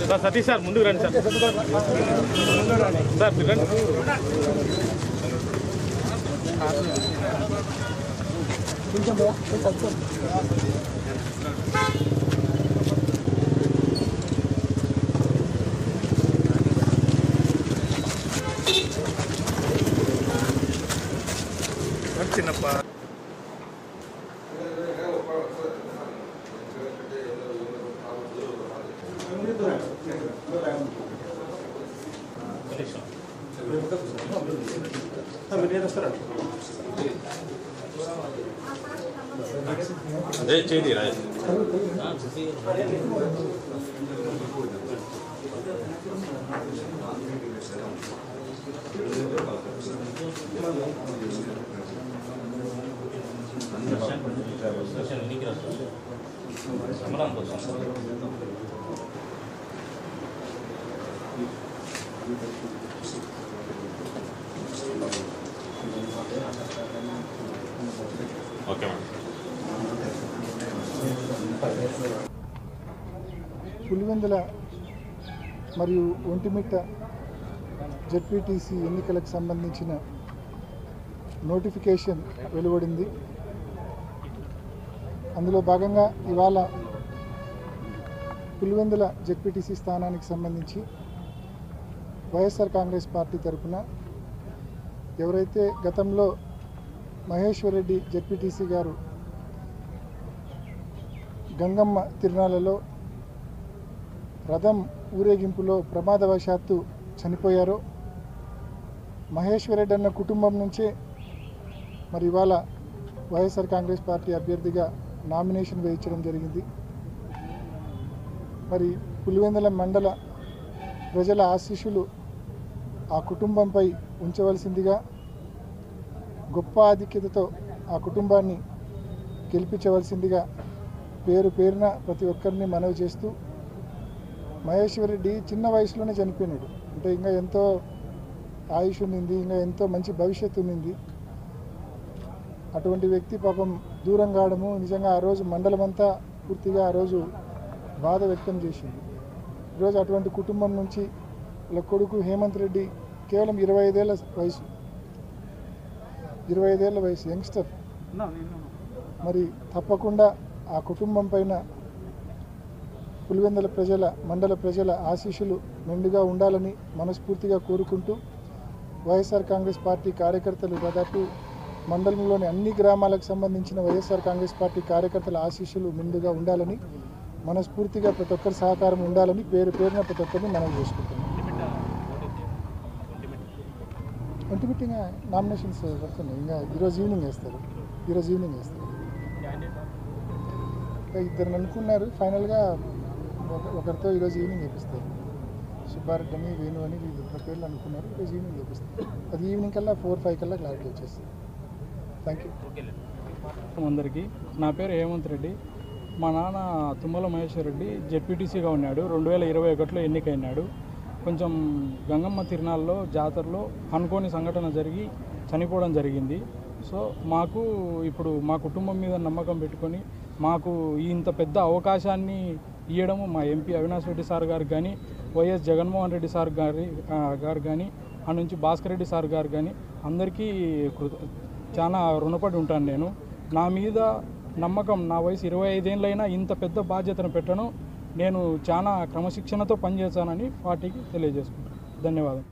Sir Satish sir ముందుకు రండి sir. Sir రండి. చిన్నప్ప అదే చేయి రా. Okay madam. పులివెందుల మరియు ఒంటిమిట్ట జెడ్పీటీసీ ఎన్నికలకు సంబంధించిన నోటిఫికేషన్ వెలువడింది. అందులో భాగంగా ఇవాళ పులివెందుల జెడ్పీటీసీ స్థానానికి సంబంధించి వైఎస్ఆర్ కాంగ్రెస్ పార్టీ తరఫున ఎవరైతే గతంలో మహేశ్వర్ రెడ్డి జెడ్పీటీసీ గారు గంగమ్మ తిరునాళ్ళలో రథం ఊరేగింపులో ప్రమాదవశాత్తు చనిపోయారో మహేశ్వర్ రెడ్డి అన్న కుటుంబం నుంచే మరి ఇవాళ వైఎస్ఆర్ కాంగ్రెస్ పార్టీ అభ్యర్థిగా నామినేషన్ వేయించడం జరిగింది. మరి పులివెందుల మండల ప్రజల ఆశీస్సులు ఆ కుటుంబంపై ఉంచవలసిందిగా గొప్ప ఆధిక్యతతో ఆ కుటుంబాన్ని గెలిపించవలసిందిగా పేరు పేరున ప్రతి ఒక్కరిని మనవి చేస్తూ, మహేశ్వర్ రెడ్డి చిన్న వయసులోనే చనిపోయినాడు. అంటే ఇంకా ఎంతో ఆయుష్ ఉన్నింది, ఇంకా ఎంతో మంచి భవిష్యత్తు ఉన్నింది. అటువంటి వ్యక్తి పాపం దూరం కావడము నిజంగా ఆ రోజు మండలం అంతా పూర్తిగా ఆ రోజు బాధ వ్యక్తం చేసింది. ఈరోజు అటువంటి కుటుంబం నుంచి వాళ్ళ కొడుకు హేమంత్ రెడ్డి కేవలం 25 ఏళ్ళ వయసు యంగ్స్టర్. మరి తప్పకుండా ఆ కుటుంబం పైన పులివెందుల ప్రజల మండల ప్రజల ఆశీస్సులు మెండుగా ఉండాలని మనస్ఫూర్తిగా కోరుకుంటూ, వైఎస్ఆర్ కాంగ్రెస్ పార్టీ కార్యకర్తలు దాదాపు మండలంలోని అన్ని గ్రామాలకు సంబంధించిన వైఎస్ఆర్ కాంగ్రెస్ పార్టీ కార్యకర్తల ఆశీస్సులు మెండుగా ఉండాలని మనస్ఫూర్తిగా ప్రతి ఒక్కరి సహకారం ఉండాలని పేరు పేరున ప్రతి ఒక్కరిని మనం చేసుకుంటున్నాం. ఒంటిమిట్టిగా నామినేషన్స్ వస్తున్నాయి. ఇంకా ఈరోజు ఈవినింగ్ వేస్తారు. ఇంకా ఇద్దరు అనుకున్నారు. ఫైనల్గా ఒకరితో ఈరోజు ఈవినింగ్ వేపిస్తారు. సుబ్బారెడ్డి అని వేణు అని వీళ్ళు ఇద్దరు పేర్లు అనుకున్నారు. ఈరోజు ఈవినింగ్ వేపిస్తారు. అది ఈవినింగ్ కల్లా 4-5 కల్లా క్లారిటీ వచ్చేస్తుంది. థ్యాంక్ యూ అందరికీ. నా పేరు హేమంత్ రెడ్డి. మా నాన్న తుమ్మల మహేశ్వర్ రెడ్డి జెడ్పీటీసీగా ఉన్నాడు. 2021లో ఎన్నికైనాడు. కొంచెం గంగమ్మ తిరునాళ్ళలో జాతరలో అనుకోని సంఘటన జరిగి చనిపోవడం జరిగింది. సో మాకు ఇప్పుడు మా కుటుంబం మీద నమ్మకం పెట్టుకొని మాకు ఇంత పెద్ద అవకాశాన్ని ఇవ్వడము మా ఎంపీ అవినాష్ రెడ్డి సార్ గారికి కానీ, వైఎస్ జగన్మోహన్ రెడ్డి సార్ గారు కానీ, ఆ నుంచి భాస్కర్ రెడ్డి సార్ గారు కానీ అందరికీ చాలా రుణపడి ఉంటాను. నేను నా మీద నమ్మకం, నా వయసు 25 ఏళ్ళైనా ఇంత పెద్ద బాధ్యతను పెట్టను. నేను చాలా క్రమశిక్షణతో పనిచేస్తానని పార్టీకి తెలియజేసుకుంటాను. ధన్యవాదాలు.